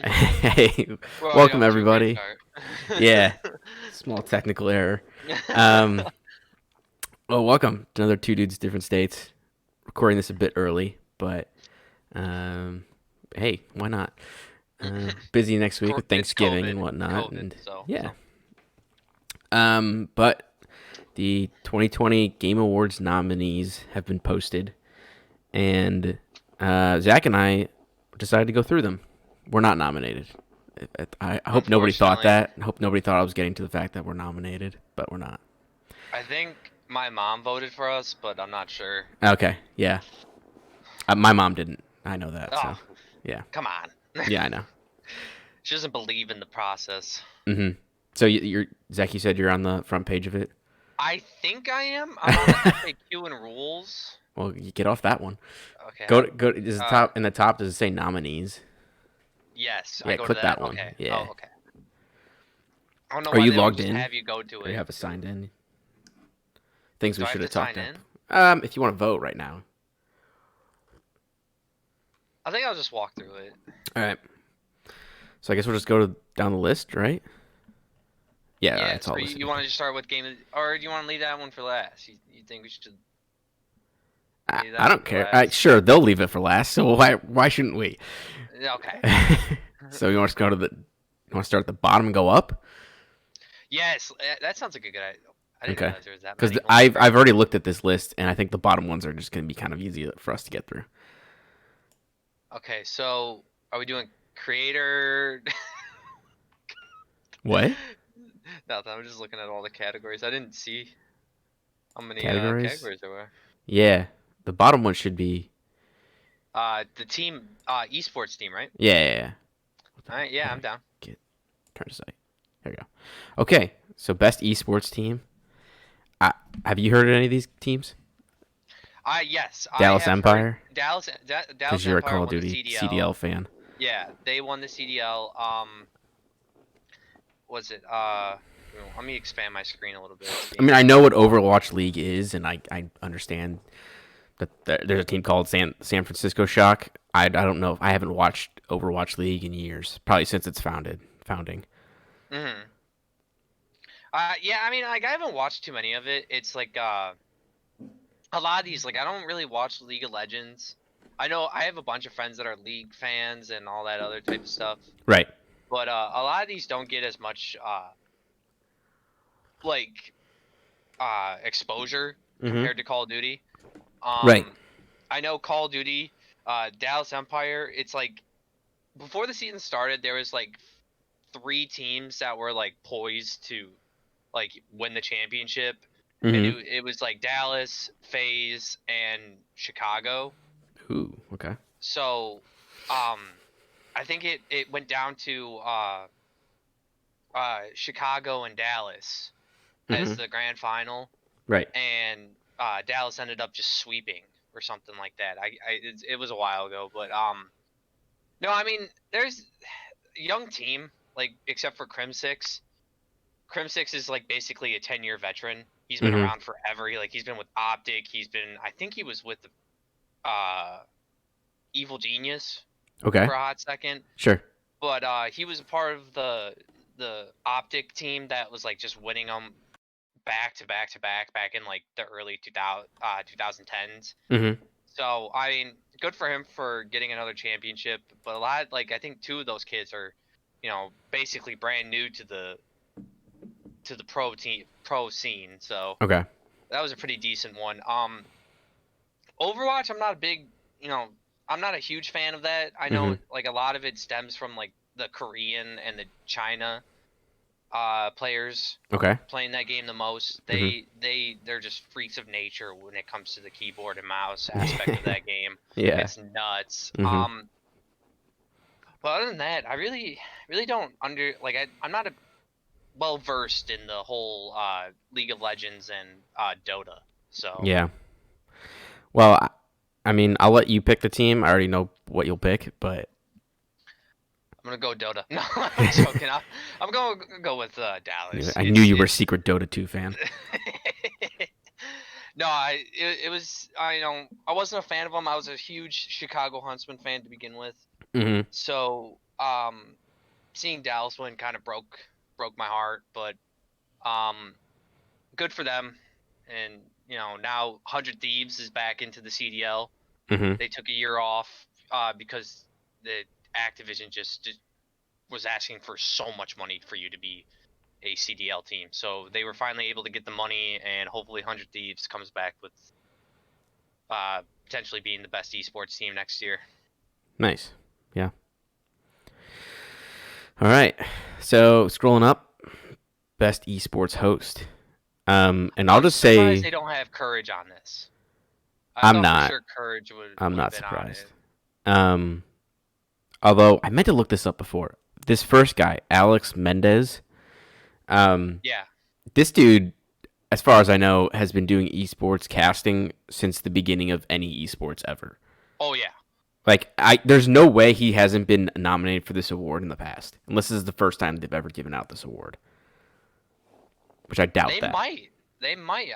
Hey, We're already welcome off to a great everybody. start. Yeah, small technical error. Um, well, welcome to another Two Dudes Different States. Recording this a bit early, but um, hey, why not? Busy next week with It's Thanksgiving COVID. and whatnot, COVID. and So, yeah. so But the 2020 Game Awards nominees have been posted, and Zach and I decided to go through them. We're not nominated. I hope nobody thought unfortunately, that. I hope nobody thought I was getting to the fact that we're nominated, but we're not. I think my mom voted for us, but I'm not sure. Okay, yeah. My mom didn't. I know that. Oh, So, yeah, come on. yeah, I know. She doesn't believe in the process. So you're Zach. You said you're on the front page of it. I think I am. I'm on the FAQ and rules. Well, you get off that one. Okay. Go. Does the Uh, top in the top? Does it say nominees? yes, I Yeah, go to click that that. one. Okay. Yeah. Oh, okay. I don't know Are why you they don't logged just in? have you go to Or you it. have a signed in? Things Do we I have should to have sign talked up. in? If you want to vote right now. I think I'll just walk through it. All right. So I guess we'll just go down the list, right? Yeah, Yeah, it's so all you, listed you in want to here. just start with or do you want to leave that one for last? You think we should I, leave I that one don't for care. last? Sure, they'll leave it for last. So why shouldn't we? Okay. So you want to go to the you want to start at the bottom and go up? Yes, that sounds like a good idea. I didn't Okay. realize there was that Because many going I've through. already looked at this list and I think the bottom ones are just going to be kind of easy for us to get through. Okay, so are we doing creator? What Nothing. I'm just looking at all the categories. I didn't see how many categories? categories there were. Yeah, the bottom one should be The team, esports team, right? yeah. All right, How yeah, do I'm I down. get turn to site? There we go. Okay, so best esports team. I, have you heard of any of these teams? Yes, I Dallas have heard Empire, Dallas because you're a Empire Call of won the Duty CDL. CDL fan. Yeah, they won the CDL. Was it let me expand my screen a little bit. It's I mean, being I know what Overwatch League is, and I understand that there's a team called San Francisco Shock. I don't know. I haven't watched Overwatch League in years, probably since its founding. hmm yeah, I mean, like I haven't watched too many of it. It's like a lot of these, like I don't really watch League of Legends. I know I have a bunch of friends that are League fans and all that other type of stuff, Right. but a lot of these don't get as much like exposure Mm-hmm. compared to Call of Duty. Right. Um, I know Call of Duty, Dallas Empire. It's like before the season started, there was like three teams that were like poised to like win the championship, and Mm-hmm. it was like Dallas, FaZe, and Chicago. Ooh. Okay. So, um, I think it went down to Chicago and Dallas as Mm-hmm. the grand final, Right. and Dallas ended up just sweeping or something like that. It was a while ago, but no, I mean there's a young team like except for Crim Six. Crim Six is like basically a 10-year veteran. He's been Mm-hmm. around forever. He's been with Optic. I think he was with uh Evil Genius Okay. for a hot second, Sure. but he was a part of the Optic team that was like just winning them back to back to back in like the early 2010s. Mm-hmm. So I mean, good for him for getting another championship. But a lot, like I think two of those kids are, basically brand new to the pro scene. So Okay. that was a pretty decent one. Overwatch, I'm not a big, you know, I'm not a huge fan of that. I know Mm-hmm. like a lot of it stems from like the Korean and the China players Okay. playing that game the most. Mm-hmm. They're just freaks of nature when it comes to the keyboard and mouse aspect of that game. Yeah. It's nuts. Mm-hmm. But other than that, I really don't I'm not well versed in the whole League of Legends and Dota. So Yeah. Well, I mean, I'll let you pick the team. I already know what you'll pick, but I'm gonna go Dota. No, I'm joking. I'm gonna go with Dallas. I knew you were a It's secret Dota 2 fan. No, it was I wasn't a fan of them. I was a huge Chicago Huntsman fan to begin with. Mm-hmm. So seeing Dallas win kind of broke my heart, but um, good for them. And now 100 Thieves is back into the CDL. Mm-hmm. They took a year off because the Activision just was asking for so much money for you to be a CDL team. So they were finally able to get the money, and hopefully 100 Thieves comes back with potentially being the best esports team next year. Nice. Yeah. All right. So scrolling up, best esports host. And I'll I'm just surprised say they don't have Courage on this. I I'm thought for not. sure Courage would I'm would have not been on surprised. it. Um, Although I meant to look this up before. This first guy, Alex Mendez. Um, Yeah. this dude, as far as I know, has been doing esports casting since the beginning of any esports ever. Oh yeah. Like, there's no way he hasn't been nominated for this award in the past, unless this is the first time they've ever given out this award, which I doubt They that. might. They might.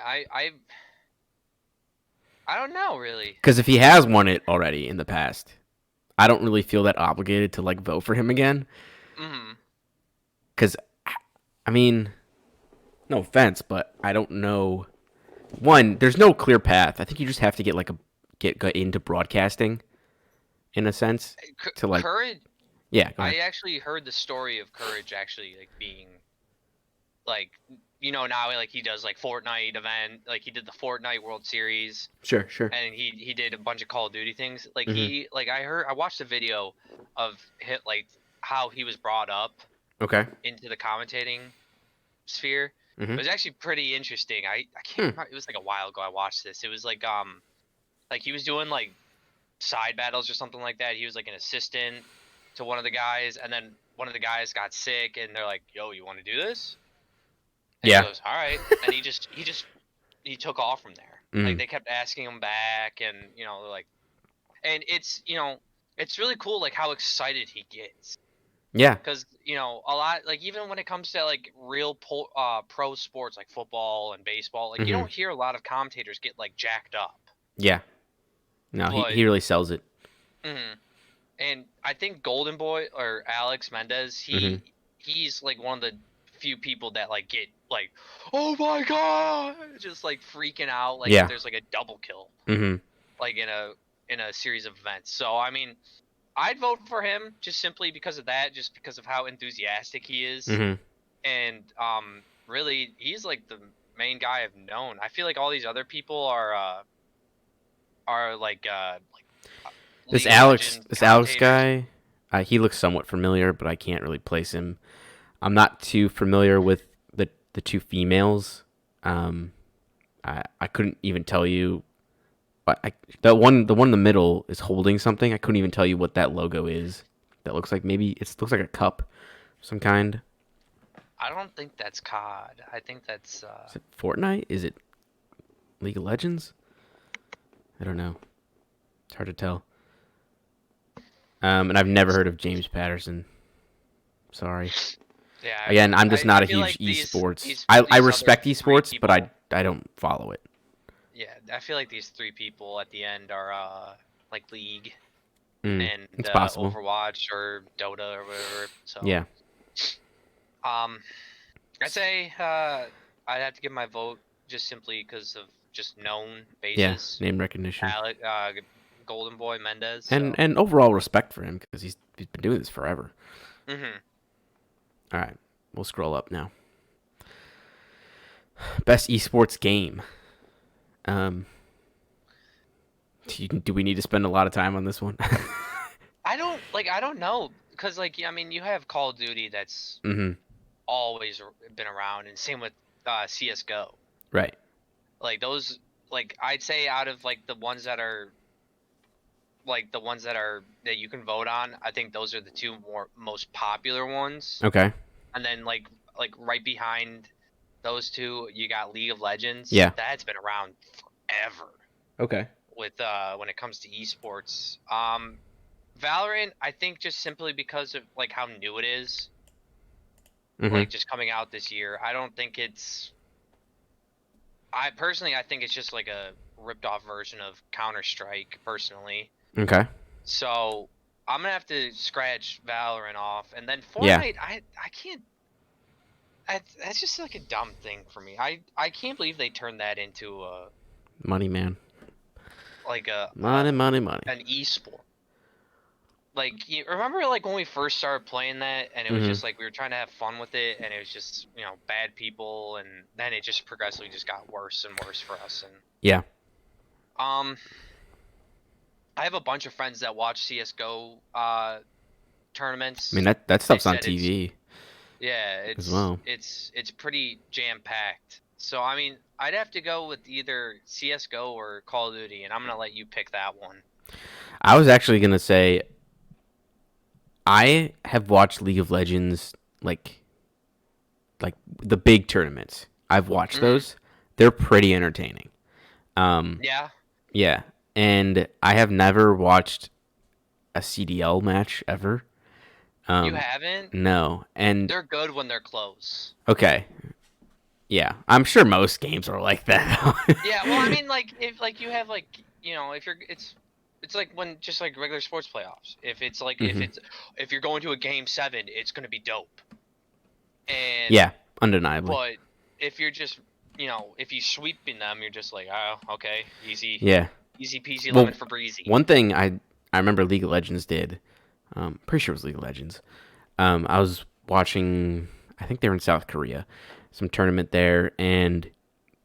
I don't know really. Because if he has won it already in the past, I don't really feel that obligated to like vote for him again. Mhm. Because, I mean, no offense, but I don't know. One, there's no clear path. I think you just have to get into broadcasting, in a sense, to like Courage. yeah. Go ahead. I actually heard the story of Courage actually like being like now like he does like Fortnite event, like he did the Fortnite World Series, Sure, sure. and he did a bunch of Call of Duty things. Like Mm-hmm. I watched a video of like how he was brought up Okay. into the commentating sphere. It Mm-hmm. was actually pretty interesting. I can't Hmm. remember. It was like a while ago I watched this. It was like he was doing like side battles or something like that. He was like an assistant to one of the guys, and then one of the guys got sick, and they're like, "Yo, you want to do this?" And he Yeah. goes, "All right." And he took off from there. Like Mm-hmm. they kept asking him back, and they're like, and it's really cool like how excited he gets. Yeah. Because a lot, like even when it comes to like real pro sports like football and baseball, like you Mm-hmm. don't hear a lot of commentators get like jacked up. Yeah. No, he But he really sells it. mhm. And I think Golden Boy or Alex Mendez, Mm-hmm. he's like one of the few people that like get like, oh my god, just like freaking out like if Yeah. there's like a double kill Mm-hmm. like in a series of events. So I mean, I'd vote for him just simply because of that, just because of how enthusiastic he is, Mm-hmm. and really he's like the main guy I've known. I feel like all these other people are like This League of Alex, Legends this Alex commentators. guy, he looks somewhat familiar, but I can't really place him. I'm not too familiar with the two females. Um, I couldn't even tell you. The one in the middle is holding something. I couldn't even tell you what that logo is. That looks like maybe it looks like a cup, of some kind. I don't think that's COD. I think that's Is it Fortnite? Is it League of Legends? I don't know. It's hard to tell. And I've never heard of James Patterson. Sorry. yeah. Again, I'm just not I a feel huge like esports. I these other respect three esports, but people. I don't follow it. Yeah, I feel like these three people at the end are like League Mm, and it's possible. Overwatch or Dota or whatever. So Yeah. um, I'd say I'd have to give my vote just simply because of just known Yeah. basis. Name recognition. Golden Boy Mendez. And So. and overall respect for him because he's been doing this forever. Mhm. All right. We'll scroll up now. Best esports game. Um, do we need to spend a lot of time on this one? I don't know because like I mean you have Call of Duty that's Mm-hmm. always been around, and same with CS:GO. Right. Like those, like I'd say out of like the ones that are like the ones that you can vote on, I think those are the two most popular ones. Okay. And then like right behind those two, you got League of Legends. Yeah. That's been around forever Okay. with when it comes to esports. Valorant, I think just simply because of like how new it is, Mm-hmm. like just coming out this year. I don't think it's I personally I think it's just like a ripped off version of Counter Strike personally. Okay. So I'm gonna have to scratch Valorant off, and then Yeah, Fortnite. I can't. That's just like a dumb thing for me. I can't believe they turned that into a money, man. like a Money, money, money. an esport. Like, you remember like when we first started playing that, and it was Hmm. just like we were trying to have fun with it, and it was just bad people, and then it just progressively just got worse and worse for us. And Yeah. um, I have a bunch of friends that watch CS:GO I mean tournaments. that They stuff's on said it's TV yeah, as well. it's pretty jam packed. So I mean, I'd have to go with either CS:GO or Call of Duty, and I'm gonna let you pick that one. I was actually gonna say I have watched League of Legends like the big tournaments. I've watched Hmm. those. They're pretty entertaining. Um, Yeah, yeah, and I have never watched a CDL match ever. you Um, haven't? no, and They're good when they're close. okay, yeah, I'm sure most games are like that. Yeah, well, I mean, like if like you have like if you're it's like when just like regular sports playoffs. If it's like Hmm. if you're going to a game 7, it's gonna be dope. And Yeah, undeniably. but if you're just if you sweeping them, you're just like, oh, okay, Yeah. easy peasy lemon Well, for breezy. one thing I remember League of Legends did. Pretty sure it was League of Legends. I was watching. I think they were in South Korea, some tournament there, and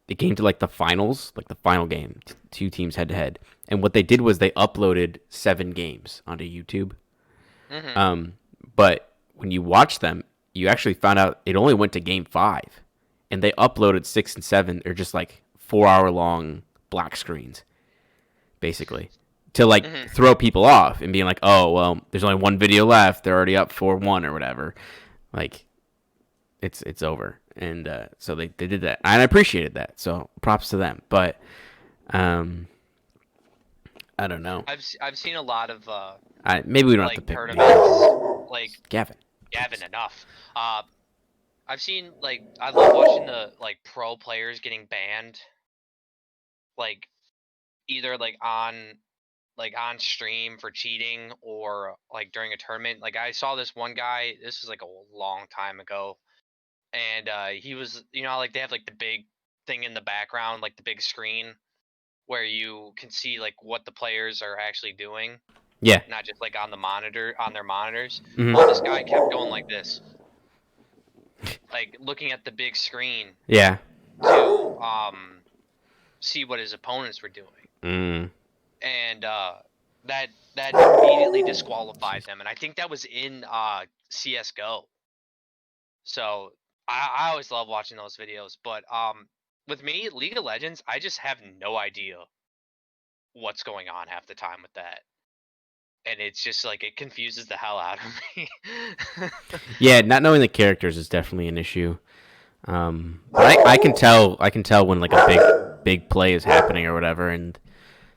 it came to like the finals, like the final game, two teams head to head. And what they did was they uploaded 7 games onto YouTube. Hmm. Um, but when you watch them, you actually found out it only went to game 5, and they uploaded 6 and 7. They're just like 4 hour long black screens, basically, to like Hmm. throw people off and being like, oh well, there's only one video left. They're already up 4-1 or whatever. Like it's over, and so they did that, and I appreciated that. So props to them. But um, I don't know. I've seen a lot of Maybe we don't have to like pick tournaments like Gavin. Gavin Please. enough. Uh, I've seen like I love watching the like pro players getting banned, like either like on stream for cheating or like during a tournament. Like I saw this one guy. This was like a long time ago, and he was like they have like the big thing in the background, like the big screen where you can see like what the players are actually doing, Yeah. not just like on their monitors. Well, this Hmm. guy kept going like this, like looking at the big screen Yeah. to see what his opponents were doing, Mm. and that immediately disqualified Jeez. them. And I think that was in CS:GO. So I always love watching those videos. But with me, League of Legends, I just have no idea what's going on half the time with that, and it's just like it confuses the hell out of me. Yeah, not knowing the characters is definitely an issue. But I can tell when like a big play is happening or whatever, and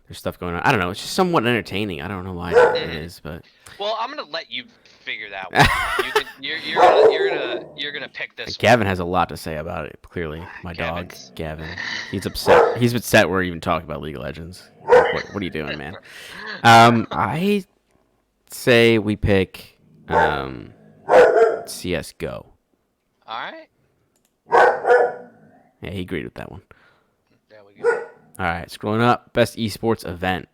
there's stuff going on. I don't know. It's just somewhat entertaining. I don't know why it Hmm. is, but Well, I'm gonna let you figure that one out. You're gonna pick this one. Gavin has a lot to say about it. Clearly, my dog Kevin's. Gavin. He's upset. He's upset we're even talking about League of Legends. Like, what are you doing, man? I say we pick CS:GO. All right, Yeah, he agreed with that one. there we go. All right, scrolling up, best esports event.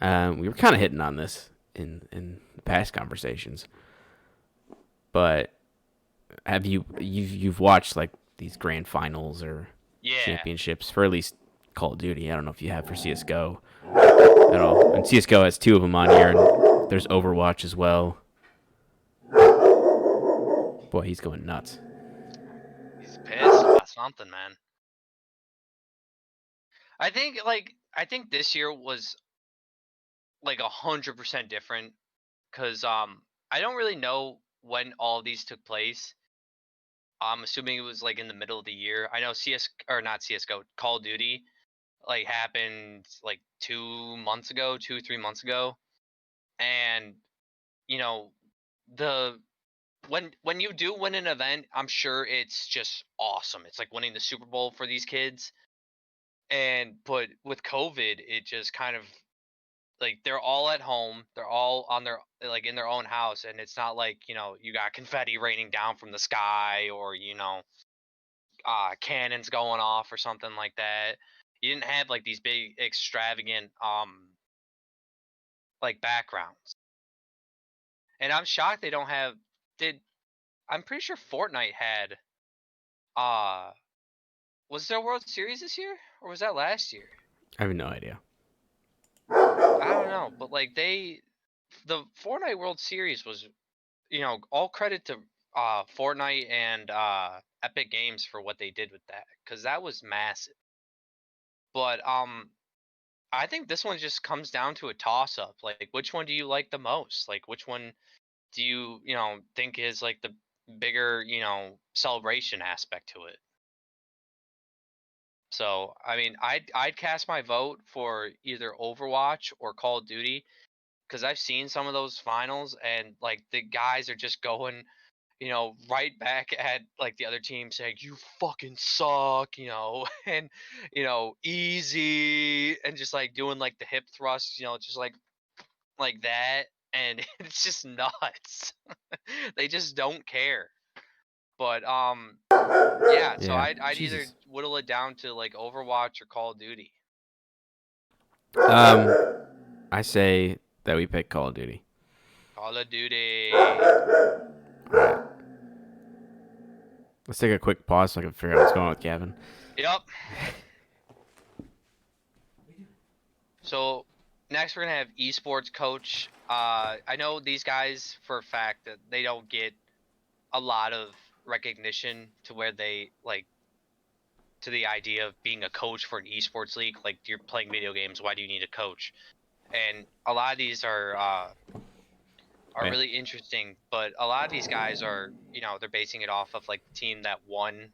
We were kind of hitting on this in past conversations, but you've watched like these grand finals or Yeah. championships for at least Call of Duty? I don't know if you have for CS:GO at all. And CS:GO has 2 of them on here, and there's Overwatch as well. Boy, he's going nuts. He's pissed about something, man. I think this year was like 100% different because I don't really know when all of these took place. I'm assuming it was like in the middle of the year. I know CS or not CS:GO, Call of Duty like happened like 2 months ago, 3 months ago, and you know the when you do win an event, I'm sure it's just awesome. It's like winning the Super Bowl for these kids. And but with COVID, it just kind of like they're all at home. They're all on their like in their own house, and it's not like you got confetti raining down from the sky or cannons going off or something like that. You didn't have like these big extravagant like backgrounds. And I'm shocked they don't have did I'm pretty sure Fortnite had uh was there a World Series this year or was that last year? I have no idea. I don't know, but like the Fortnite World Series was all credit to Fortnite and Epic Games for what they did with that cuz that was massive. But I think this one just comes down to a toss up. Like which one do you like the most? Like which one do you think is like the bigger, celebration aspect to it? So, I mean, I'd cast my vote for either Overwatch or Call of Duty because I've seen some of those finals and like the guys are just going, right back at like the other team saying you fucking suck, and easy and just like doing like the hip thrust, just like that and it's just nuts. They just don't care. But yeah, so Yeah. I'd either Jesus. whittle it down to like Overwatch or Call of Duty. Um, I say that we pick Call of Duty. Call of Duty. All right. Let's take a quick pause so I can figure out what's going on with Gavin. Yep. So next we're gonna have esports coach. I know these guys for a fact that they don't get a lot of recognition to where they like to the idea of being a coach for an esports league. Like you're playing video games, why do you need a coach? And a lot of these are Yeah. really interesting, but a lot of these guys are, they're basing it off of like the team that won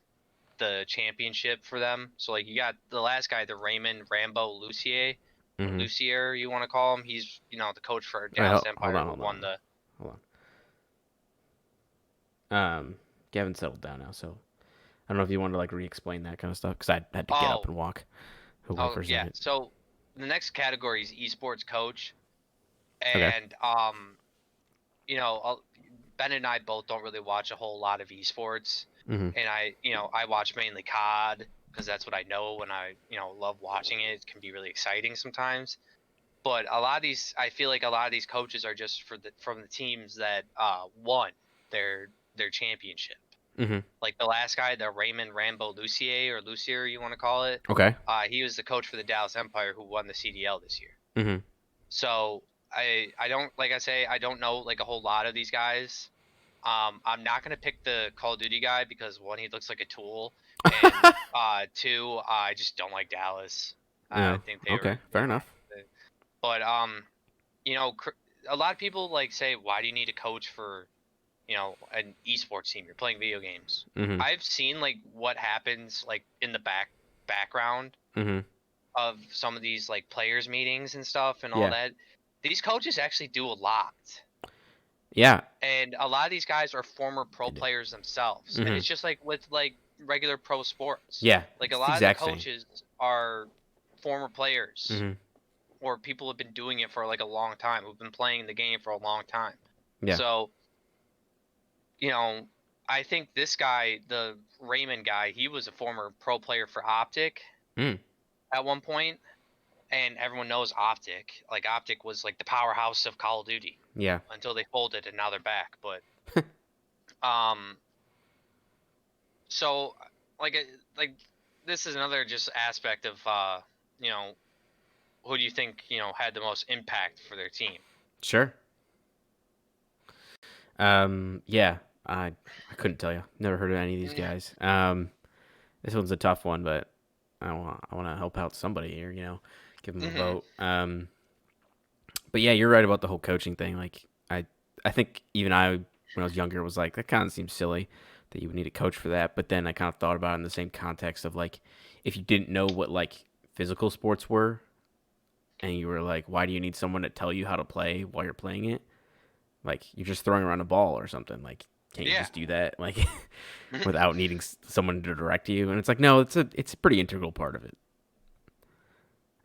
the championship for them. So like you got the last guy, the Raymond Rambo Lucier, or Mm-hmm. Lucier, you want to call him. He's the coach for Wait, Dallas hold Empire on, who hold won on, the. hold on. Gavin settled down now, so I don't know if you wanted to like re-explain that kind of stuff because I had to get up Oh, and walk away oh for a yeah. second. So the next category is esports coach, Okay. and you know, I'll- Ben and I both don't really watch a whole lot of esports, Mm-hmm. and I watch mainly COD because that's what I know, and I love watching it. It can be really exciting sometimes. But a lot of these, I feel like a lot of these coaches are just from the teams that won their championship. Mm-hmm. Like the last guy, the Raymond Rambo Lucier or Lucier, you want to call it. Okay. He was the coach for the Dallas Empire who won the CDL this year. Mm-hmm. So I don't like I say I don't know like a whole lot of these guys. I'm not gonna pick the Call of Duty guy because one, he looks like a tool, and two, I just don't like Dallas. I No. think they Okay. were Fair enough. but you know, a lot of people like say, why do you need a coach for an esports team? You're playing video games. Mm-hmm. I've seen like what happens like in the background Mm-hmm. of some of these like players meetings and stuff and all Yeah. that. These coaches actually do a lot. Yeah. And a lot of these guys are former They pro do. players themselves. And Mm-hmm. it's just like with like regular pro sports. Yeah. Like a It's the lot of the exact same. coaches are former players Mm-hmm. or people have been doing it for like a long time, who've been playing the game for a long time. Yeah. So, you know, I think this guy, the Raymond guy, he was a former pro player for Optic Mm. at one point, and everyone knows Optic. Like Optic was like the powerhouse of Call of Duty Yeah. until they folded and now they're back. But um, so like this is another just aspect of you know, who do you think had the most impact for their team? Sure. Yeah. I couldn't tell you. Never heard of any of these guys. This one's a tough one, but I want to help out somebody here. Give them a Mm-hmm. vote. But yeah, you're right about the whole coaching thing. Like I think even I, when I was younger, was like that kind of seems silly that you would need a coach for that. But then I kind of thought about it in the same context of like if you didn't know what like physical sports were, and you were like, why do you need someone to tell you how to play while you're playing it? Like you're just throwing around a ball or something. Like can't you Yeah. just do that like without needing someone to direct you? And it's like no, it's a pretty integral part of it.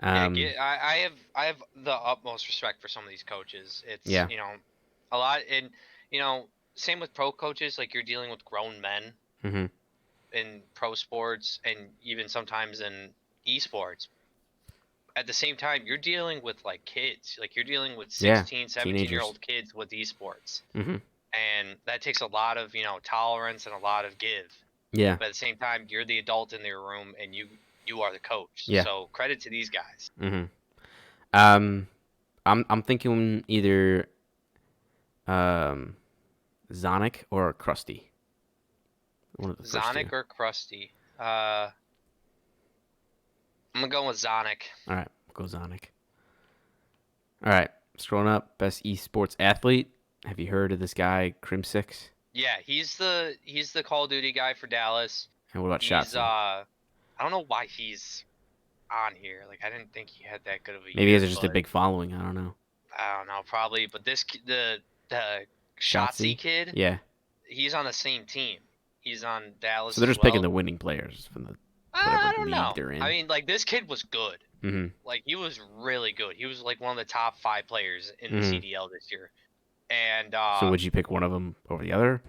Yeah, Um, I have the utmost respect for some of these coaches. It's yeah. a lot, and you know same with pro coaches. Like you're dealing with grown men Hmm. in pro sports and even sometimes in esports. At the same time, you're dealing with like kids. Like you're dealing with Yeah. 16, 17 year Teenagers. old kids with esports. Hmm. And that takes a lot of, tolerance and a lot of give. Yeah. But at the same time, you're the adult in their room and you are the coach. Yeah. So credit to these guys. Hmm. Um, I'm thinking either um, Zonic or Krusty. One of the first two. Zonic or Krusty? I'm gonna go with Zonic. All right, we'll go Zonic. All right, scrolling up, best esports athlete. Have you heard of this guy, Crim6? Yeah, he's the Call of Duty guy for Dallas. And what about He's Shotzi? I don't know why he's on here. Like I didn't think he had that good of a Maybe he has year, just a but big following. I don't know. I don't know, probably. But the Shotzi Shotzi? kid, Yeah. he's on the same team. He's on So Dallas they're as just picking well. the winning players from the whatever I don't league know. they're I in. mean, like this kid was good. Hmm. Like he was really good. He was like one of the top 5 players in the Hmm. CDL this year. And So would you pick one of them over the other?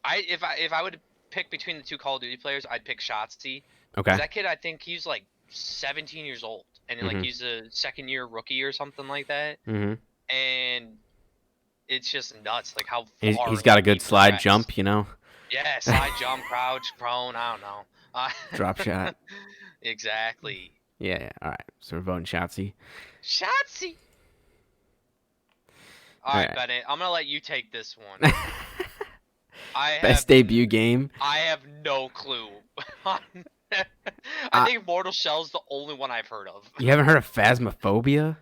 if I would pick between the two Call of Duty players, I'd pick Shotzi because Okay. that kid I think he's like 17 years old and like Hmm. he's a second year rookie or something like that. Hmm. And it's just nuts like how He's far got a like he good slide progressed. jump, you know, Yeah, slide jump, crouch, prone. I don't know. drop shot. Exactly. Yeah, yeah. All right. So we're voting Shotzi. Shotzi. All All right, right. Bennett. I'm gonna let you take this one. I have Best debut game. I have no clue. I Uh, think Mortal Shell's the only one I've heard of. you haven't heard of Phasmophobia?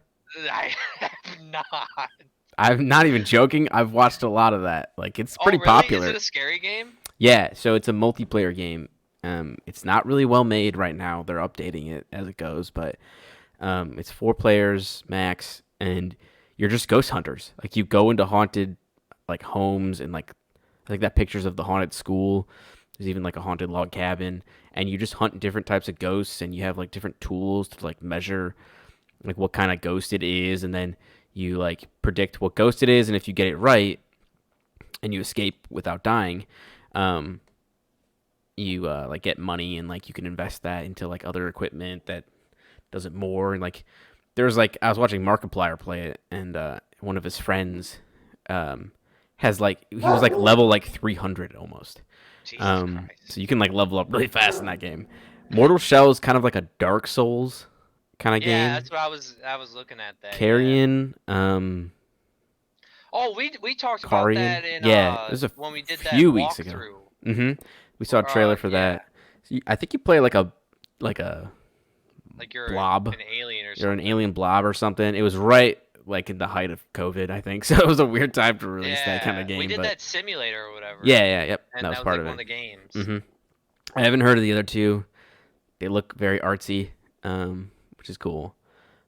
I have not. I'm not even joking. I've watched a lot of that. Like, it's Oh, pretty really? Is it popular. a scary game? Yeah, so it's a multiplayer game. It's not really well made right now. They're updating it as it goes, but it's 4 players max, and you're just ghost hunters. Like, you go into haunted like homes and like I think that pictures of the haunted school. There's even like a haunted log cabin, and you just hunt different types of ghosts, and you have like different tools to like measure like what kind of ghost it is, and then you like predict what ghost it is, and if you get it right and you escape without dying, um, you like get money and like you can invest that into like other equipment that does it more. And like there's like I was watching Markiplier play it, and one of his friends um, has like he was like level like 300 almost. Jesus So Christ. you can like level up really fast in that game. Mortal Shell is kind of like a Dark Souls kind of Yeah, game. that's what I was looking at that. Yeah. Carrion, Oh, we talked about Carian. that in Yeah, it was a when we did that few weeks ago. walkthrough. Hmm. We saw a trailer for Yeah, that. So I think you play like a like you're blob. an alien or You're an something. alien blob or something. It was right like in the height of COVID, I think. So it was a weird time to release that kind Yeah, of we game. did But that simulator or whatever, yeah, yeah, yep, that and was that was part like of one of it. the games. Hmm. I haven't heard of the other two. They look very artsy, which is cool.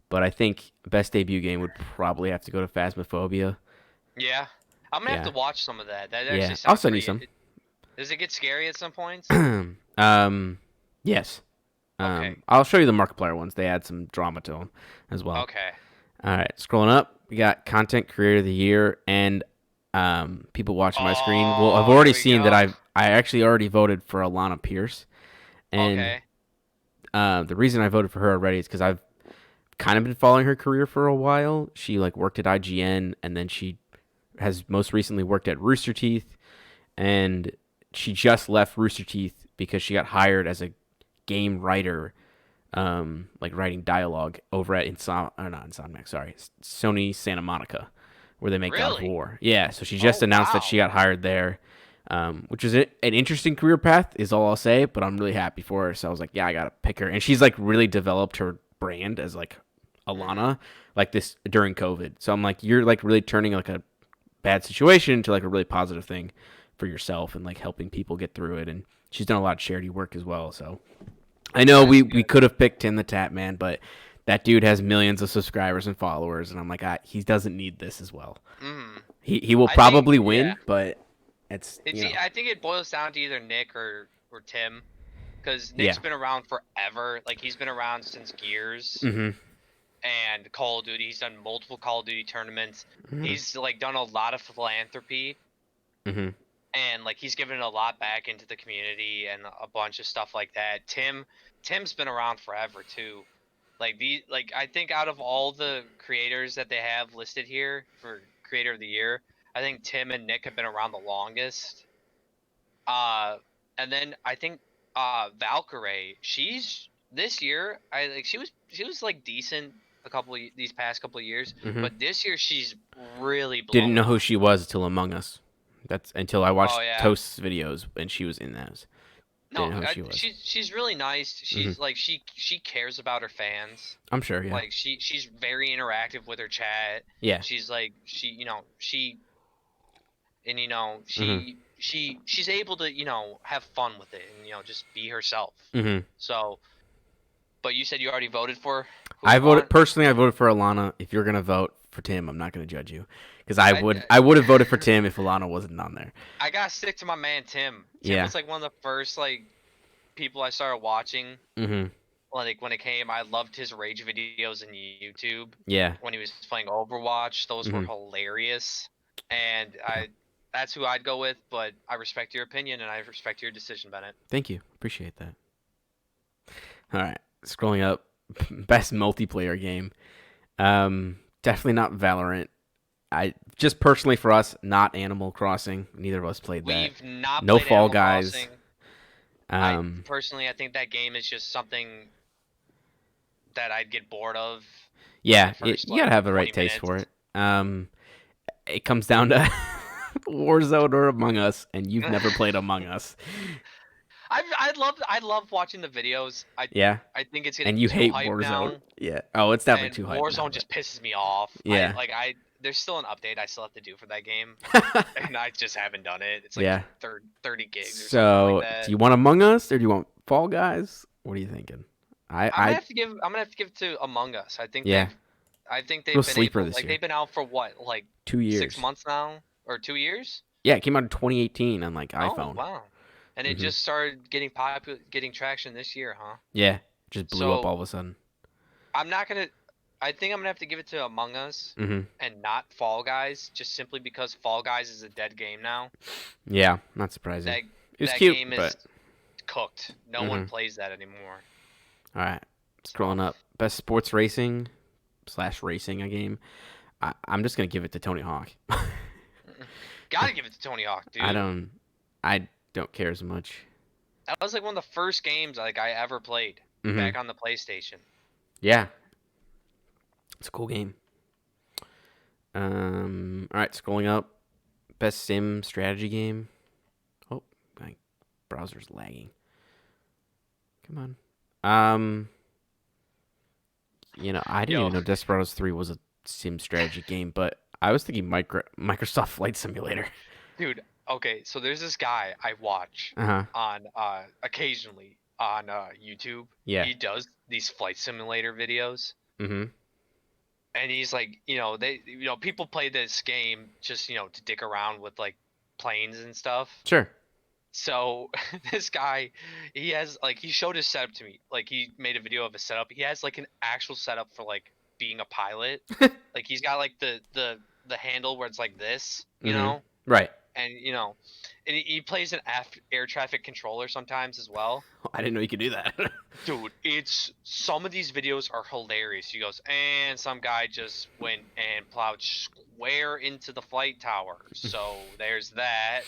But I think best debut game would probably have to go to Phasmophobia. Yeah, I'm gonna have to Yeah, watch some of that. That yeah. actually I'll sounds send you pretty. some. Does it get scary at some points? Yes. Okay. I'll show you the Markiplier ones. They add some drama to them as well. Okay. All right, scrolling up, we got Content Creator of the Year and people watching my screen. Well, I've Oh, here already we seen that go. I actually already voted for Alana Pierce, and Okay. the reason I voted for her already is because I've kind of been following her career for a while. She like worked at IGN, and then she has most recently worked at Rooster Teeth, and she just left Rooster Teeth because she got hired as a game writer, like writing dialogue over at not Insomniac, sorry, Sony Santa Monica, where they make God of Really? War. Yeah, so she just Oh announced that wow. she got hired there, which is an interesting career path, is all I'll say. But I'm really happy for her. So I was like, yeah, I gotta pick her, and she's like really developed her brand as like Hmm. Alana, like this during COVID. So I'm like, you're like really turning like a bad situation into like a really positive thing for yourself and like helping people get through it. And she's done a lot of charity work as well. So I know That's we good. could have picked Tim the Tap Man, but that dude has millions of subscribers and followers, and I'm like, he doesn't need this as well. Hmm. He will I think probably yeah. win, but it's It's I think it boils down to either Nick or Tim. because Nick's Yeah. been around forever. Like he's been around since Gears Mhm. and Call of Duty. He's done multiple Call of Duty tournaments. Mhm. He's like done a lot of philanthropy, Mhm. and like he's given a lot back into the community and a bunch of stuff like that. Tim's been around forever too. Like I think out of all the creators that they have listed here for creator of the year, I think Tim and Nick have been around the longest. Uh and then I think Valkyrie, she's this year I like she was like decent these past couple of years, Mhm. but this year she's really Didn't blown know who up. she was until Among Us. That's until I Oh watched yeah. Toast's videos and she was in those. Didn't No, know who she was. she's really nice. Mhm. She's like she cares about her fans. I'm sure. Yeah. Like she's very interactive with her chat. Yeah. She's like she and Mhm. she's able to have fun with it and just be herself. Mhm. So, but you said you already voted for who I you voted want. personally. I voted for Alana. If you're gonna vote for Tim, I'm not gonna judge you because I I would. I would have voted for Tim if Alana wasn't on there. I gotta stick to my man Tim. Tim Yeah. was like one of the first like people I started watching. Mhm. Like when it came, I loved his rage videos on YouTube Yeah. when he was playing Overwatch. Those were Mhm. hilarious, and Yeah. that's who I'd go with. But I respect your opinion and I respect your decision, Bennett. Thank you. Appreciate that. All right. Scrolling up, best multiplayer game. Definitely not Valorant. I just personally for us, not Animal Crossing. Neither of us played that. We've not No played Fall Animal Guys. Crossing. I Um, personally, I think that game is just something that I'd get bored of in the yeah, first you gotta like have the right 20 taste minutes. for it. It comes down to Warzone or Among Us, and you've never played Among Us. I love watching the videos. Yeah, I think it's and getting you too hate hyped Warzone. now, Yeah. Oh, it's definitely and too hype now, Warzone but just pisses me off. yeah. There's still an update I still have to do for that game, and I just haven't done it. It's like Yeah. 30 gigs or something like So, do that. you want Among Us or do you want Fall Guys? What are you thinking? I I'm gonna have to give it to Among Us. yeah, I think real they've been sleeper able this like year. they've been out for what like 6 2 years. months now or 2 years. Yeah, it came out in 2018 on like Oh iPhone. wow, and it hmm just started getting traction this year, huh? Yeah, just blew up all So of a sudden. I'm not gonna. I think I'm gonna have to give it to Among Us hmm and not Fall Guys, just simply because Fall Guys is a dead game now. Yeah, not surprising. That It was that cute, game is but cooked. No one hmm plays that anymore. all right. So Scrolling up, best sports racing slash racing a game. I'm just gonna give it to Tony Hawk. gotta give it to Tony Hawk, I dude. don't, I don't care as much. That was like one of the first games like I ever played hmm back on the PlayStation. Yeah, it's a cool game. All right, scrolling up, best sim strategy game. Oh, my browser's lagging. Come on. I didn't Yo, even know Desperados 3 was a sim strategy game, but I was thinking Microsoft Flight Simulator. dude. Okay, so there's this guy I watch Uh-huh. on occasionally on YouTube. Yeah. He does these flight simulator videos, Mm-hmm. and he's like, people play this game just to dick around with like planes and stuff. Sure. So this guy, he showed his setup to me. Like he made a video of his setup. He has like an actual setup for like being a pilot. Like he's got like the handle where it's like this, Mm-hmm. Right. and and he plays an air traffic controller sometimes as well. I didn't know you could do that. Dude, it's some of these videos are hilarious. He goes, and some guy just went and plowed square into the flight tower. So there's that.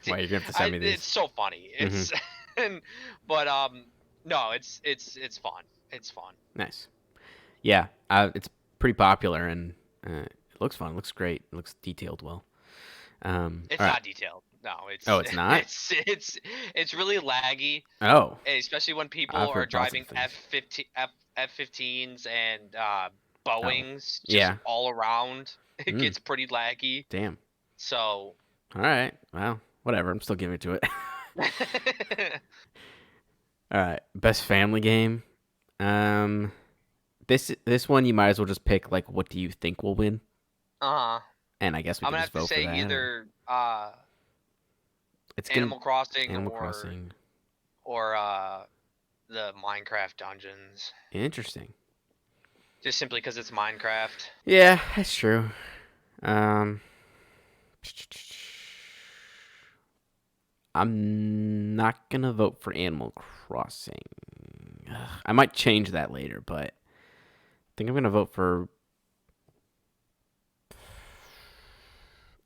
Why you're gonna have to send me It's these? so funny. It's and but no, it's fun. It's fun. Nice. Yeah. It's pretty popular and it looks fun. It looks great. It looks detailed well. It's All right. not detailed. No, Oh, it's not. it's really laggy, Oh, especially when people I've are heard positive driving things. F-15s and Oh, Boeings just yeah. all around. It Mm, gets pretty laggy. damn. So All right. Well, whatever. I'm still giving it to it. All right. Best family game. Um, this one you might as well just pick like what do you think will win, uh and I guess we I'm could gonna just have to vote for say that. Or either it's gonna Animal Crossing Animal or Crossing or the Minecraft dungeons, Interesting. just simply because it's Minecraft. Yeah, that's true. Um, I'm not gonna vote for Animal Crossing. Ugh, I might change that later, but I think I'm gonna vote for.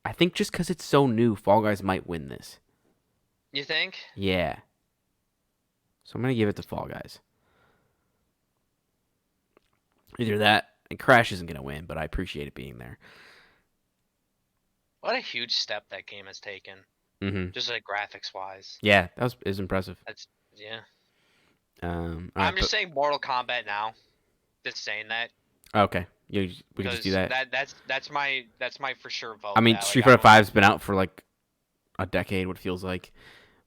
I think just because it's so new, Fall Guys might win this. You think? Yeah, so I'm gonna give it to Fall Guys. Either that, and Crash isn't gonna win, but I appreciate it being there. What a huge step that game has taken, Mm-hmm. just like graphics wise. Yeah, that is impressive. That's yeah. All I'm right, just but saying Mortal Kombat now. Just saying that okay, we can just do because that. that's my for sure I vote. mean, That like Street I Fighter don't. Five's been out for like a decade. What feels like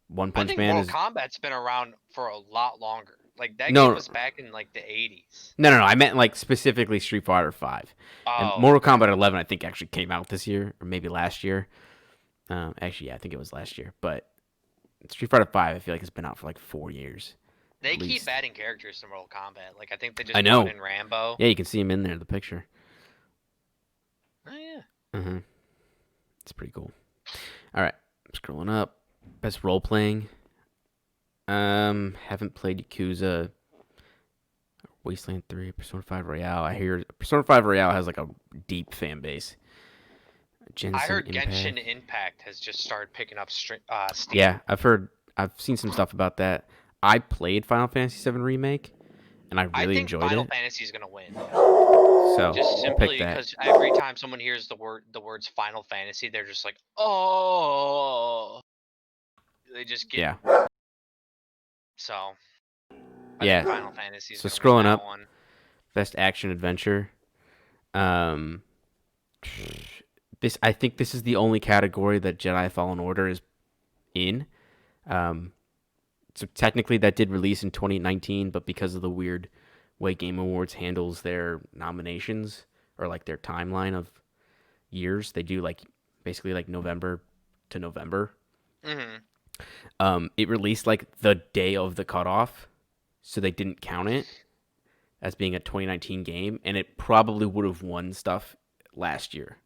One I Punch think Man Mortal is Kombat's been around for a lot longer. Like that game no, was back in like the 80s. no. I meant like specifically Street Fighter Five, and Oh, Mortal okay. Kombat 11. I think actually came out this year or maybe last year. Actually, yeah, I think it was last year. But Street Fighter Five, I feel like it's been out for like 4 years They at keep least. adding characters to Mortal Kombat. Like I think they I just brought know. in Rambo. Yeah, you can see him in there, the picture. Oh yeah. Uh-huh. It's pretty cool. All right, scrolling up. Best role playing. Haven't played Yakuza, Wasteland 3, Persona 5 Royale. I hear Persona 5 Royale has like a deep fan base. I Jensen heard Impact. Genshin Impact has just started picking up Steam. Yeah, I've seen some stuff about that. I played Final Fantasy 7 Remake and I I really think enjoyed Final it. Fantasy is gonna win, So, just we'll pick simply that. because every time someone hears the words Final Fantasy, they're just like, oh, they just get Yeah. so. I think Yeah. Final Fantasy is So gonna win scrolling that up, one. best action adventure. Um this I think this is the only category that Jedi Fallen Order is in. Um so technically that did release in 2019, but because of the weird way Game Awards handles their nominations or like their timeline of years, they do like basically like November to November. Hmm. It released like the day of the cutoff, so they didn't count it as being a 2019 game, and it probably would have won stuff last year.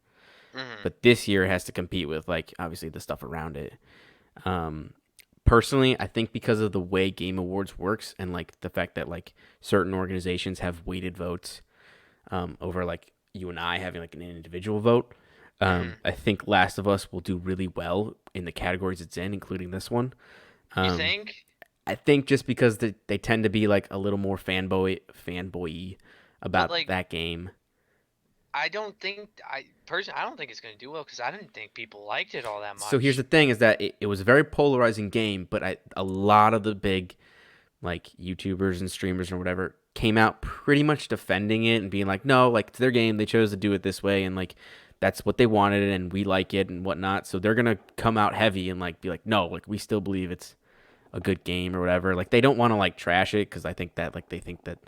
Hmm. But this year it has to compete with like obviously the stuff around it. Um, Personally, I think because of the way Game Awards works and like the fact that like certain organizations have weighted votes over like you and I having like an individual vote. Hmm. I think Last of Us will do really well in the categories it's in, including this one. You Um, think? I think just because they tend to be like a little more fanboy But about like, that game. I don't think it's gonna do well because I didn't think people liked it all that So here's much. the thing: is that it was a very polarizing game, but a lot of the big like YouTubers and streamers or whatever came out pretty much defending it and being like, no, like it's their game, they chose to do it this way, and like that's what they wanted, and we like it and whatnot. So they're gonna come out heavy and like be like, no, like we still believe it's a good game or whatever. Like they don't want to like trash it because I think that like they think that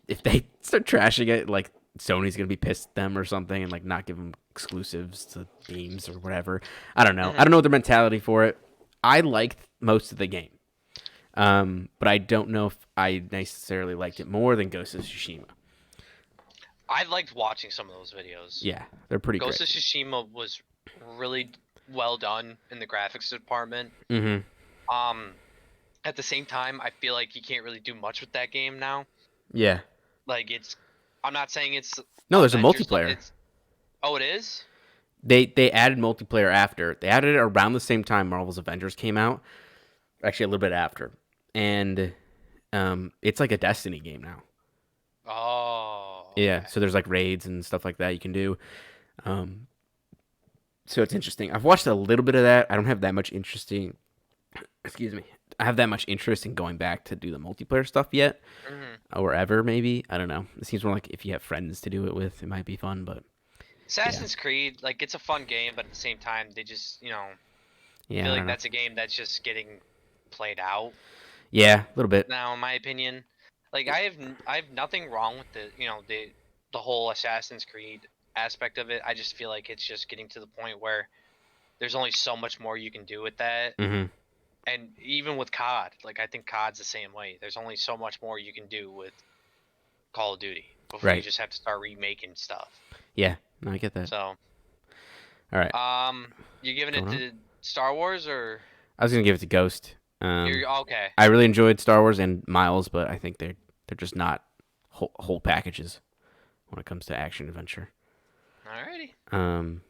if they start trashing it, like Sony's gonna be pissed at them or something and like not give them exclusives to games or whatever. I don't know. I Hmm. don't know their mentality for it. I liked most of the game, but I don't know if I necessarily liked it more than Ghost of Tsushima. I liked watching some of those videos. Yeah, they're pretty Ghost great. of Tsushima was really well done in the graphics department. Mm-hmm. Um, at the same time, I feel like you can't really do much with that game now. Yeah. Like I'm not saying it's No, there's a Avengers. multiplayer. It's oh, it is. They added multiplayer after. They added it around the same time Marvel's Avengers came out. Actually, a little bit after, and it's like a Destiny game now. Oh, Yeah, okay. so there's like raids and stuff like that you can do. Um, so it's interesting. I've watched a little bit of that. I don't have that much interesting. Excuse me. I have that much interest in going back to do the multiplayer stuff yet, Hmm. or ever maybe. I don't know. It seems more like if you have friends to do it with, it might be fun. But yeah, Assassin's Creed, like it's a fun game, but at the same time, they just I yeah, feel I like don't know. that's a game that's just getting played out Yeah, a little bit. now, in my opinion. Like I have nothing wrong with the whole Assassin's Creed aspect of it. I just feel like it's just getting to the point where there's only so much more you can do with that. Hmm. And even with COD, like I think COD's the same way. There's only so much more you can do with Call of Duty before you Right. just have to start remaking stuff. Yeah. No, I get that. So, All right. you giving it Going up. to Star Wars or I was gonna give it to Ghost. you're okay? I really enjoyed Star Wars and Miles, but I think they're just not whole packages when it comes to action adventure. Alrighty. Um,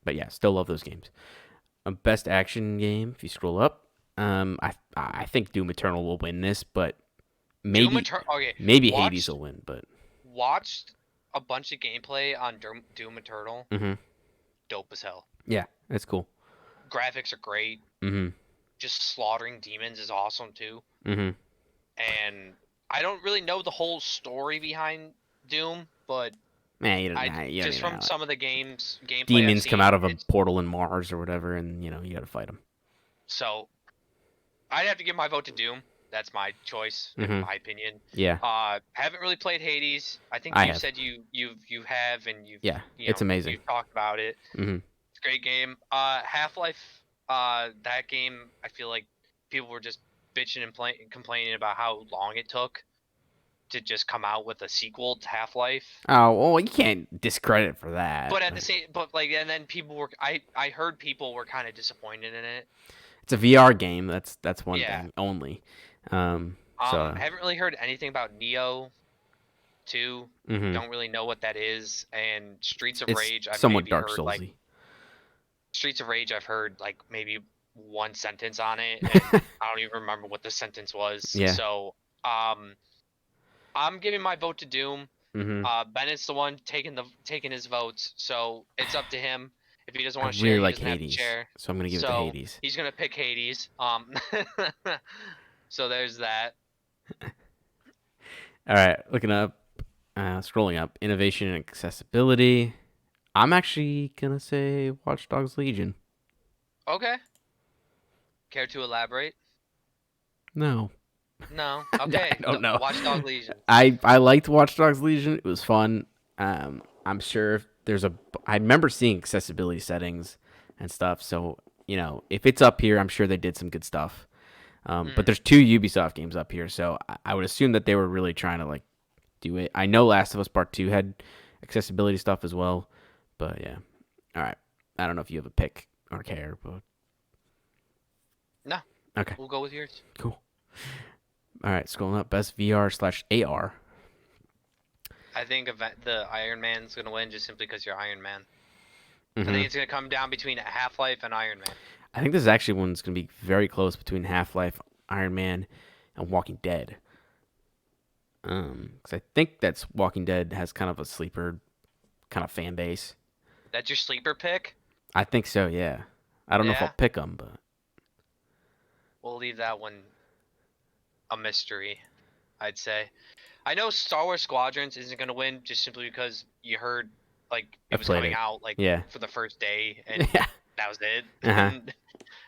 but yeah, still love those games. Best action game. If you scroll up, I think Doom Eternal will win this, but maybe Okay, maybe Hades watched will win. But watched a bunch of gameplay on Doom Eternal. hmm Dope as hell. yeah, that's cool. Graphics are great. hmm Just slaughtering demons is awesome too. hmm And I don't really know the whole story behind Doom, but Man, you don't just even from know it. some of the gameplay I've Demons come seen, out of a it's portal in Mars or whatever, and you got to fight them. so I'd have to give my vote to Doom. That's my choice, in hmm my opinion. Yeah, Haven't really played Hades. I think I you have. said you have, and Yeah, it's amazing. you've talked about it. hmm It's a great game. Half-Life. That game, I feel like people were just bitching and complaining about how long it took to just come out with a sequel to Half-Life. Oh well, you can't discredit for that. But at the same, but like, and then people were, I heard people were kind of disappointed in it. It's a VR game. That's one Yeah. thing only. So Haven't really heard anything about Neo 2. hmm Don't really know what that is. And Streets of it's Rage, I've somewhat maybe Dark heard like Soulsy. Streets of Rage, I've heard like maybe one sentence on it, and I don't even remember what the sentence was. Yeah. So, um, I'm giving my vote to Doom. hmm Bennett's the one taking his votes, so it's up to him. If he doesn't I want to share, really he like doesn't have to Hades, share. so I'm gonna give it to So Hades. he's gonna pick Hades. So there's that. All right, looking up, scrolling up, innovation and accessibility. I'm actually gonna say Watch Dogs Legion. Okay. Care to elaborate? No, No. I Okay. don't know. Watchdog Legion. I liked Watch Dogs Legion. It was fun. I'm sure there's a. I remember seeing accessibility settings and stuff. So if it's up here, I'm sure they did some good stuff. But Hmm. there's two Ubisoft games up here, so I would assume that they were really trying to like do it. I know Last of Us Part Two had accessibility stuff as well, but yeah. All right. I don't know if you have a pick or care, but No. okay, We'll go with yours. cool. All right, scrolling up, best VR/AR. I think the Iron Man's gonna win just simply because you're Iron Man. I hmm think it's gonna come down between Half-Life and Iron Man. I think this is actually one's gonna be very close between Half Life, Iron Man, and Walking Dead. Because I think that's Walking Dead has kind of a sleeper kind of fan base. That's your sleeper pick? I think so. Yeah. I don't know if I'll Yeah. pick them, but We'll leave that one a mystery, I'd say. I know Star Wars Squadrons isn't gonna win just simply because you heard like it I've was played coming it. out like Yeah. for the first day and Yeah. that was it. Uh huh.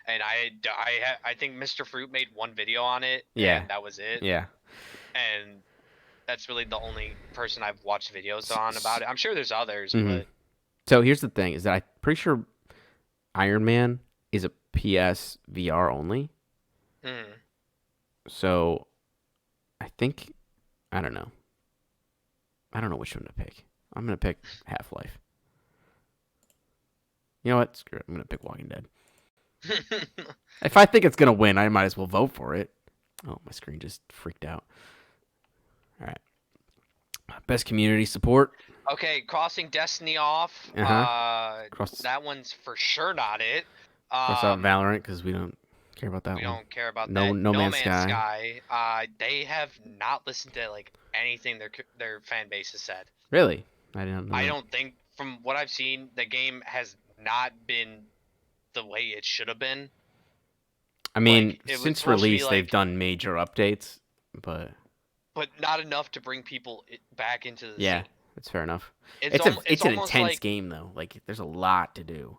And I think Mr. Fruit made one video on it Yeah. and that was it. Yeah. And that's really the only person I've watched videos on about it. I'm sure there's others, hmm but So here's the thing: is that I'm pretty sure Iron Man is a PS VR only. hmm. So I think I don't know. I don't know which one to pick. I'm gonna pick Half Life. You know what? Screw it. I'm gonna pick Walking Dead. If I think it's gonna win, I might as well vote for it. Oh, my screen just freaked out. All right. Best community support. Okay, crossing Destiny off. Uh huh. Cross That one's for sure not it. cross out Um, Valorant because we don't care about that we one. don't care about No, that. No No Man's Man's Sky. Sky. They have not listened to like anything their fan base has said. Really? I didn't know I that. don't think, from what I've seen, the game has not been the way it should have been. I mean, Like it was since supposed to be release, they've like, done major updates, but but not enough to bring people back into the yeah, scene. that's fair enough. It's It's an almost intense game though. Like, there's a lot to do.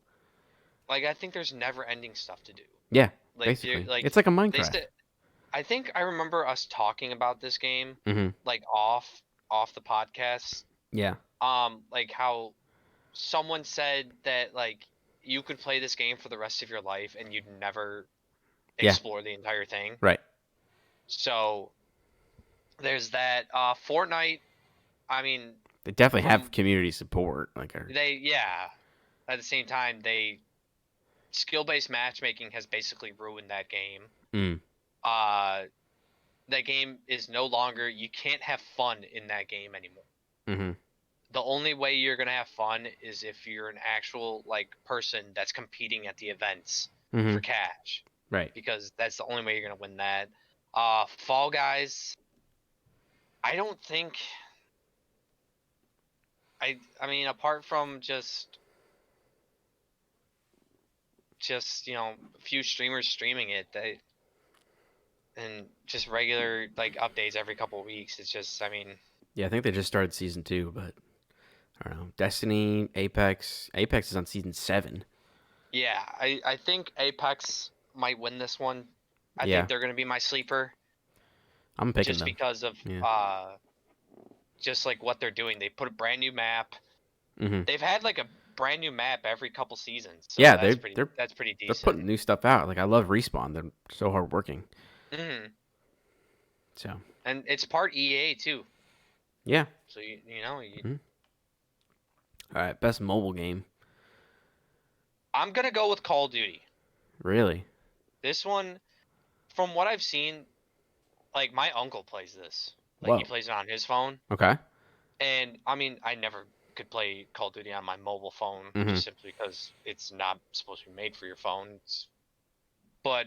like I think there's never ending stuff to do. Yeah, Like you're basically, like it's like a they Minecraft. said. I think I remember us talking about this game hmm like off the podcast. Yeah. Like how someone said that like you could play this game for the rest of your life and you'd never Yeah. explore the entire thing. Right. So there's that. Fortnite. I mean, They definitely have from community support. yeah. At the same time, skill-based matchmaking has basically ruined that game. Mm. Uh, that game is no longer. You can't have fun in that game anymore. Mm-hmm. The only way you're gonna have fun is if you're an actual like person that's competing at the events Mm-hmm. for cash, Right. because that's the only way you're gonna win that. Fall Guys. I don't think. I mean, apart from just a few streamers streaming it, and just regular like updates every couple of weeks. It's just, I mean, Yeah, I think they just started season 2, but I don't know. Destiny, Apex. Apex is on season 7. yeah, I think Apex might win this one. I think Yeah, they're gonna be my sleeper I'm picking just them. because of Yeah. just like what they're doing. They put a brand new map. Mm-hmm. They've had like a brand new map every couple seasons, so Yeah, that's they're pretty they're that's pretty they're decent. putting new stuff out. Like I love Respawn. They're so hardworking. Hmm. So And it's part EA too, yeah. so you know you, Mm-hmm. All right, best mobile game. I'm gonna go with Call of Duty. Really? This one, from what I've seen, like my uncle plays this. Like he Whoa. plays it on his phone, Okay. and I mean I never could play Call of Duty on my mobile phone Mm-hmm. just simply because it's not supposed to be made for your phone. But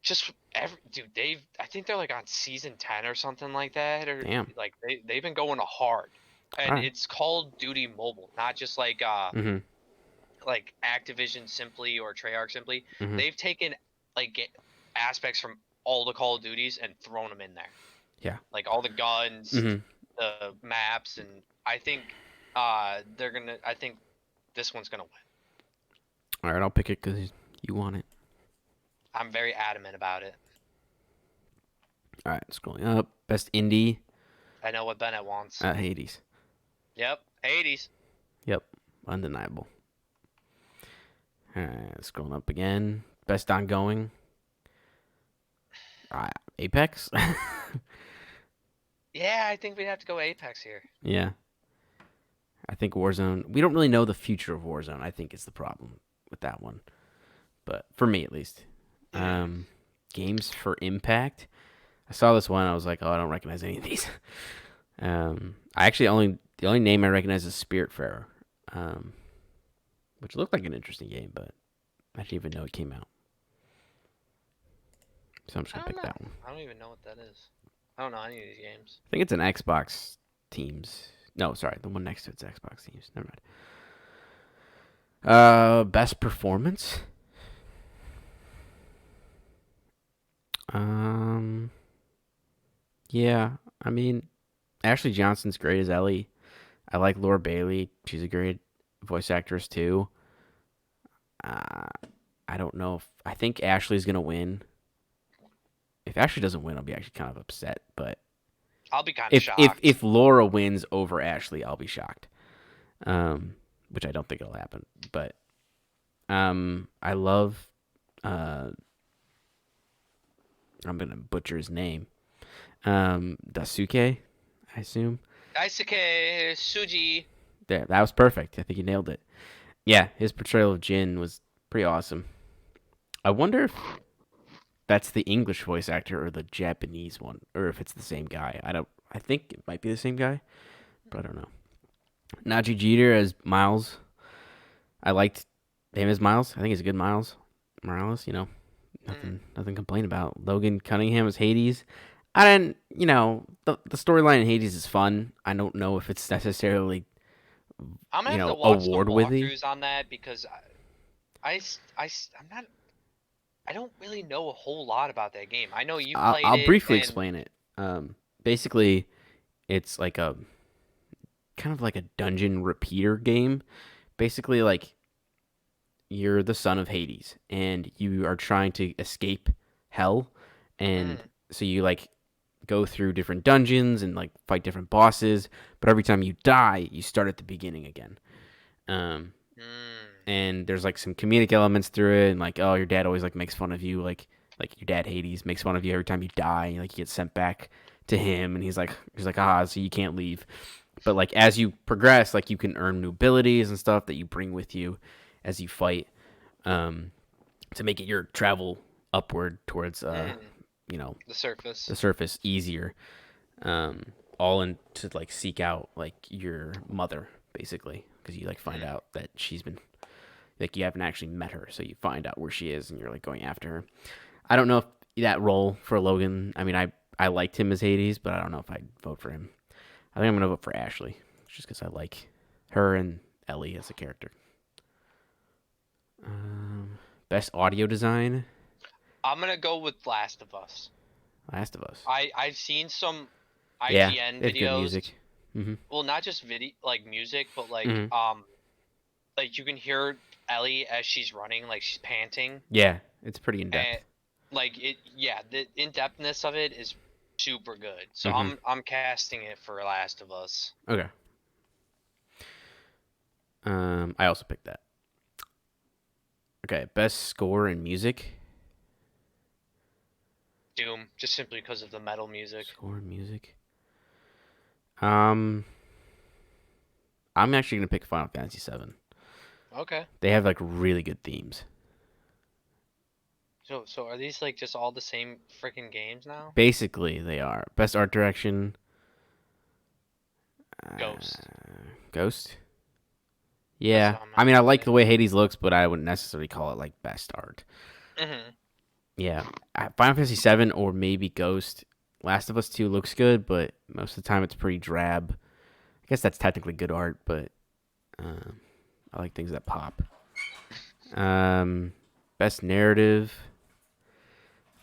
just dude, I think they're like on season 10 or something like that, or Damn. like they've been going hard, All and right. it's Call of Duty Mobile, not just Mm-hmm. like Activision simply or Treyarch simply. Mm-hmm. They've taken like aspects from all the Call of Duties and thrown them in there, Yeah. like all the guns, Mm-hmm. the maps, and I think they're gonna. I think this one's gonna win. All right, I'll pick it because you want it. I'm very adamant about it. All right, scrolling up. Best indie. I know what Bennett wants. Hades. Yep, Hades. Yep. Undeniable. All right, scrolling up again. Best ongoing. Apex. Yeah, I think we'd have to go Apex here. Yeah. I think Warzone. We don't really know the future of Warzone. I think is the problem with that one. But for me at least. Mm. Games for impact. I saw this one. I was like, oh, I don't recognize any of these. I actually the only name I recognize is Spiritfarer, which looked like an interesting game, but I didn't even know it came out. So I'm just I gonna don't pick know. that one. I don't even know what that is. I don't know any of these games. I think it's an Xbox Teams. No, sorry, the one next to it's Xbox Teams. Never mind. Best performance. Um, yeah, I mean, Ashley Johnson's great as Ellie. I like Laura Bailey. She's a great voice actress too. Uh, I don't know if I think Ashley's gonna win. If Ashley doesn't win, I'll be actually kind of upset. But I'll be kind of if shocked. Laura wins over Ashley, I'll be shocked. Which I don't think it'll happen. But I love. I'm gonna butcher his name. Dasuke, I assume. Daisuke Suji. There, that was perfect. I think you nailed it. Yeah, his portrayal of Jin was pretty awesome. I wonder if that's the English voice actor or the Japanese one, or if it's the same guy. I don't. I think it might be the same guy, but I don't know. Najee Jeter as Miles. I liked him as Miles. I think he's a good Miles Morales. Mm. Nothing to complain about. Logan Cunningham as Hades. I didn't. The storyline in Hades is fun. I don't know if it's necessarily I'm gonna have to watch the award worthy. walkthroughs on that because I'm not. I don't really know a whole lot about that game. I know you played I'll it, briefly and explain it. Basically, it's like a kind of like a dungeon repeater game. Basically, like you're the son of Hades, and you are trying to escape hell, and mm, so you like go through different dungeons and like fight different bosses. But every time you die, you start at the beginning again. Um, mm, and there's like some comedic elements through it, and like, oh, your dad always like makes fun of you like like your dad Hades makes fun of you every time you die. Like you get sent back to him, and he's like, ah, so you can't leave. But like as you progress, like you can earn new abilities and stuff that you bring with you as you fight, um, to make it your travel upward towards Mm, you know, the surface. the surface easier. All in to like seek out like your mother basically because you like find Mm, out that she's been like you haven't actually met her, so you find out where she is and you're like going after her. I don't know if that role for Logan. I mean, I liked him as Hades, but I don't know if I'd vote for him. I think I'm gonna vote for Ashley, just because I like her and Ellie as a character. Um, Best audio design, I'm gonna go with Last of Us. Last of Us. I've seen some Yeah, IGN they have good videos. music. Mhm. Well, not just video like music, but Mhm. like you can hear Ellie as she's running, like she's panting, Yeah, it's pretty in and depth. like it. Yeah, the in depthness of it is super good. So Mhm. I'm casting it for Last of Us. Okay. I also picked that. Okay, best score and music. Doom, just simply because of the metal music. Score and music. Um, I'm actually gonna pick Final Fantasy VII. Okay. They have like really good themes. So are these like just all the same freaking games now? Basically, they are best art direction. Ghost. Ghost. That's Yeah, what I'm I gonna mean, I go like with. the way Hades looks, but I wouldn't necessarily call it like best art. Mhm. Yeah, Final Fantasy VII or maybe Ghost. Last of Us 2 looks good, but most of the time it's pretty drab. I guess that's technically good art, but um, I like things that pop. Um, Best narrative.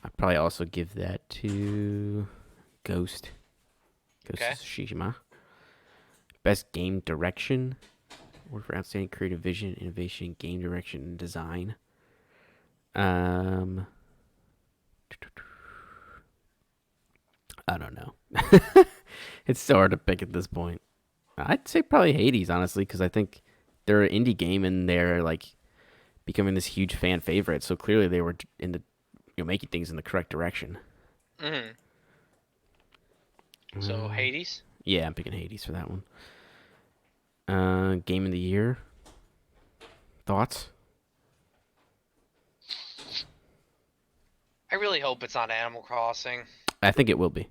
I'd probably also give that to Ghost. Ghost of Okay. Tsushima. Best game direction. Award for outstanding creative vision, innovation, game direction, and design. Um, I don't know. It's so hard to pick at this point. I'd say probably Hades, honestly, because I think they're an indie game and they're like becoming this huge fan favorite. So clearly they were in the making things in the correct direction. Mhm. So Uh, Hades. yeah, I'm picking Hades for that one. Game of the year thoughts? I really hope it's not Animal Crossing. I think it will be.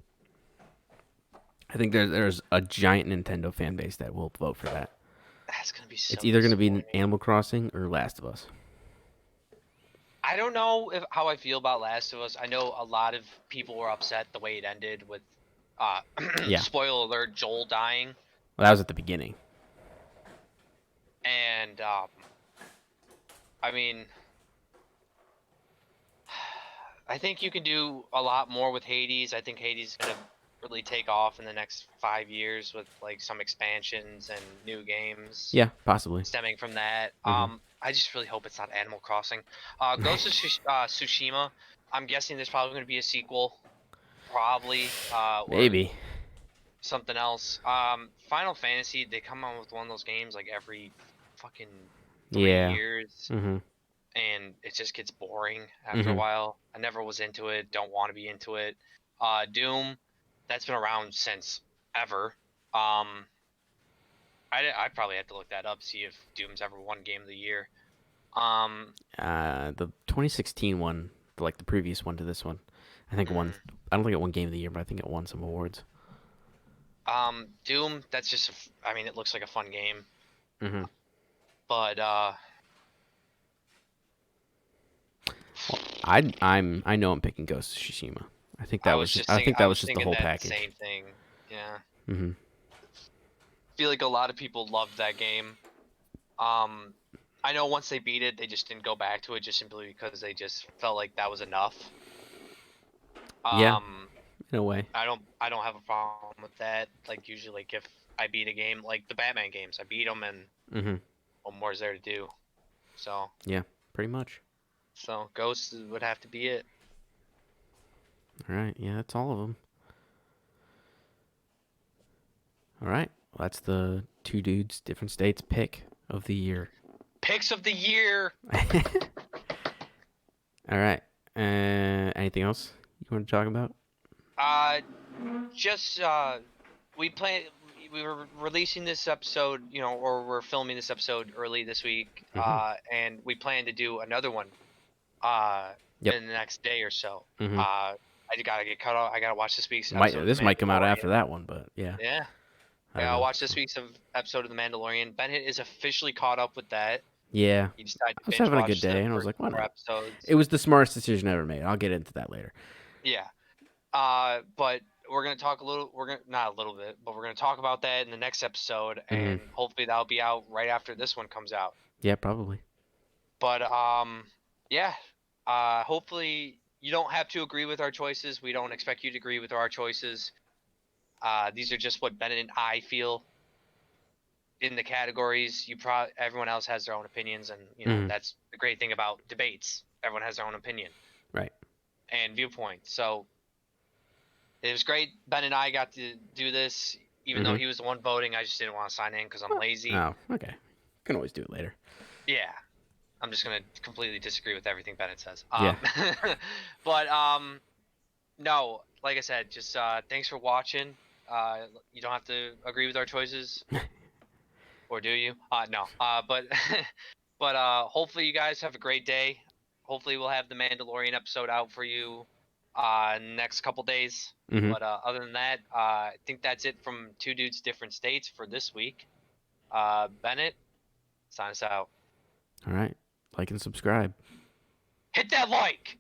I think there's a giant Nintendo fan base that will vote for that. That's gonna be It's so either going to be disappointing. Animal Crossing or Last of Us. I don't know if how I feel about Last of Us. I know a lot of people were upset the way it ended with, uh, Yeah, spoiler alert, Joel dying, well, that was at the beginning. and I mean, I think you can do a lot more with Hades. I think Hades is gonna really take off in the next 5 years with like some expansions and new games Yeah, possibly. stemming from that. Hmm. I just really hope it's not Animal Crossing. Ghost of Tsushima. I'm guessing there's probably going to be a sequel, probably, or Maybe. something else. Final Fantasy. They come out with one of those games like every fucking three Yeah. years, Hmm. and it just gets boring after a Hmm. while. I never was into it. Don't want to be into it. Doom. That's been around since ever. Um, I probably have to look that up, see if Doom's ever won Game of the Year. Um, The 2016 one, like the previous one to this one, I think won. mm, I don't think it won Game of the Year, but I think it won some awards. Doom. That's just. I mean, it looks like a fun game, Hmm. but Well, I know I'm picking Ghost of Tsushima. I think I that was was just just I thinking. think I that was was just the thinking whole that package. same thing. Yeah, Hmm. I feel like a lot of people loved that game. Um, I know once they beat it, they just didn't go back to it just simply because they just felt like that was enough. Yeah, Um, in a way. I don't have a problem with that. Like usually, like if I beat a game, like the Batman games, I beat them and Hmm. what more is there to do? So Yeah, pretty much. Ghost would have to be it. All right. Yeah, that's all of them. All right. Well, that's the two dudes, different states pick of the year. Picks of the year. All right. Anything else you want to talk about? Uh, just we plan. We were releasing this episode, or we're filming this episode early this week. Mm-hmm. And we plan to do another one. Yep. In the next day or so. Mm-hmm. I gotta get cut off. I gotta watch this week's Might episode of The this might come out after Mandalorian. that one, but yeah, Yeah, I I don't gotta know. watch this week's episode of The Mandalorian. Bennett is officially caught up with that. Yeah, He decided I to was binge having a good watch the day, and I was first like, why four not? episodes. It was the smartest decision I ever made. I'll get into that later. Yeah. But we're gonna talk a little. We're gonna not a little bit, but we're gonna talk about that in the next episode, Mm-hmm. and hopefully that'll be out right after this one comes out. Yeah, probably. But yeah. Hopefully you don't have to agree with our choices. We don't expect you to agree with our choices. These are just what Bennett and I feel in the categories. Everyone else has their own opinions, and Mm-hmm. that's the great thing about debates. Everyone has their own opinion Right. and viewpoint. So it was great. Ben and I got to do this, even though Mm-hmm. he was the one voting. I just didn't want to sign in because I'm lazy. Oh, okay. Can always do it later. Yeah, I'm just gonna completely disagree with everything Bennett says. Yeah. But no, like I said, just thanks for watching. You don't have to agree with our choices, or do you? No. But but hopefully you guys have a great day. Hopefully we'll have the Mandalorian episode out for you next couple days. Mm-hmm. But other than that, I think that's it from Two Dudes Different States for this week. Bennett, sign us out. All right. Like and subscribe. Hit that like.